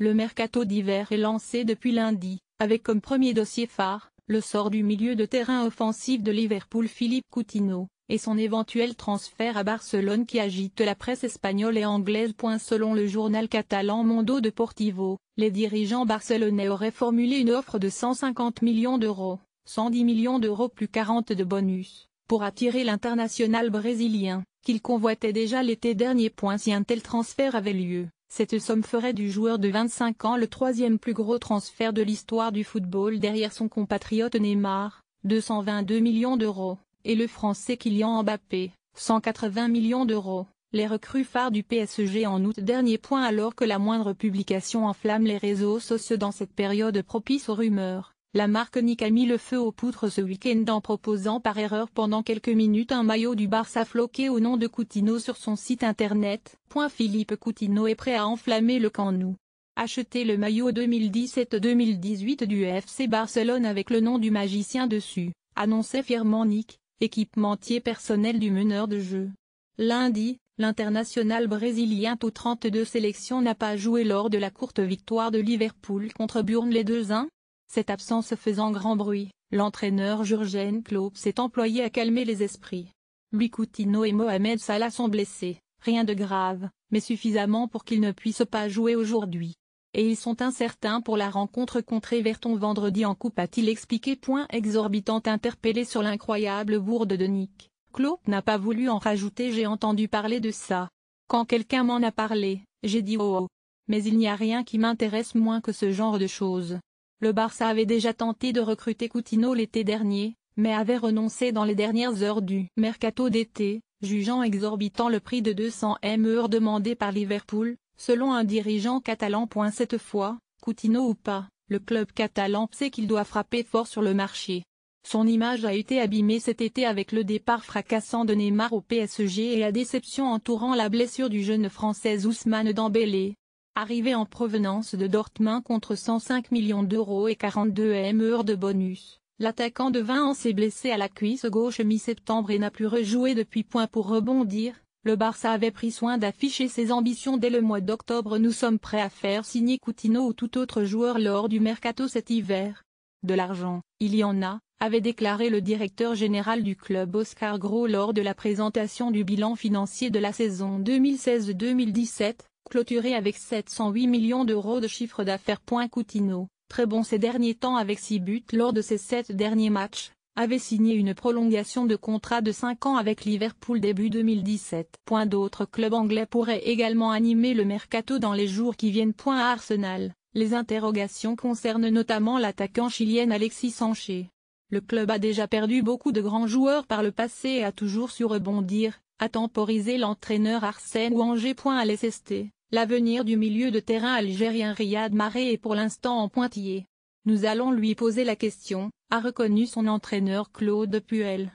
Le mercato d'hiver est lancé depuis lundi, avec comme premier dossier phare, le sort du milieu de terrain offensif de Liverpool Philippe Coutinho, et son éventuel transfert à Barcelone qui agite la presse espagnole et anglaise. Selon le journal catalan Mundo Deportivo, les dirigeants barcelonais auraient formulé une offre de 150 millions d'euros, 110 millions d'euros plus 40 de bonus, pour attirer l'international brésilien, qu'il convoitait déjà l'été dernier. Si un tel transfert avait lieu, cette somme ferait du joueur de 25 ans le troisième plus gros transfert de l'histoire du football derrière son compatriote Neymar, 222 millions d'euros, et le Français Kylian Mbappé, 180 millions d'euros, les recrues phares du PSG en août dernier. Alors que la moindre publication enflamme les réseaux sociaux dans cette période propice aux rumeurs, la marque Nike a mis le feu aux poudres ce week-end en proposant par erreur pendant quelques minutes un maillot du Barça floqué au nom de Coutinho sur son site internet. Philippe Coutinho est prêt à enflammer le Camp Nou. Achetez le maillot 2017-2018 du FC Barcelone avec le nom du magicien dessus, annonçait fièrement Nike, équipementier personnel du meneur de jeu. Lundi, l'international brésilien aux 32 sélections n'a pas joué lors de la courte victoire de Liverpool contre Burnley 2-1. Cette absence faisant grand bruit, l'entraîneur Jürgen Klopp s'est employé à calmer les esprits. Lui, Coutinho et Mohamed Salah sont blessés, rien de grave, mais suffisamment pour qu'ils ne puissent pas jouer aujourd'hui. Et ils sont incertains pour la rencontre contre Everton vendredi en coupe, a-t-il expliqué. Exorbitant interpellé sur l'incroyable bourde de Nike, Klopp n'a pas voulu en rajouter. J'ai entendu parler de ça. Quand quelqu'un m'en a parlé, j'ai dit oh. Mais il n'y a rien qui m'intéresse moins que ce genre de choses. Le Barça avait déjà tenté de recruter Coutinho l'été dernier, mais avait renoncé dans les dernières heures du mercato d'été, jugeant exorbitant le prix de 200 millions demandé par Liverpool, selon un dirigeant catalan. Cette fois, Coutinho ou pas, le club catalan sait qu'il doit frapper fort sur le marché. Son image a été abîmée cet été avec le départ fracassant de Neymar au PSG et la déception entourant la blessure du jeune Français Ousmane Dembélé. Arrivé en provenance de Dortmund contre 105 millions d'euros et 42 millions de bonus, l'attaquant de 20 ans s'est blessé à la cuisse gauche mi-septembre et n'a plus rejoué depuis. Pour rebondir, le Barça avait pris soin d'afficher ses ambitions dès le mois d'octobre. Nous sommes prêts à faire signer Coutinho ou tout autre joueur lors du mercato cet hiver. De l'argent, il y en a, avait déclaré le directeur général du club Oscar Gros lors de la présentation du bilan financier de la saison 2016-2017. Clôturé avec 708 millions d'euros de chiffre d'affaires. Coutinho, très bon ces derniers temps avec 6 buts lors de ses 7 derniers matchs, avait signé une prolongation de contrat de 5 ans avec Liverpool début 2017. D'autres clubs anglais pourraient également animer le mercato dans les jours qui viennent. À Arsenal, les interrogations concernent notamment l'attaquant chilien Alexis Sanchez. Le club a déjà perdu beaucoup de grands joueurs par le passé et a toujours su rebondir, a temporisé l'entraîneur Arsène Wenger. À l'SST, l'avenir du milieu de terrain algérien Riyad Mahrez est pour l'instant en pointillé. Nous allons lui poser la question, a reconnu son entraîneur Claude Puel.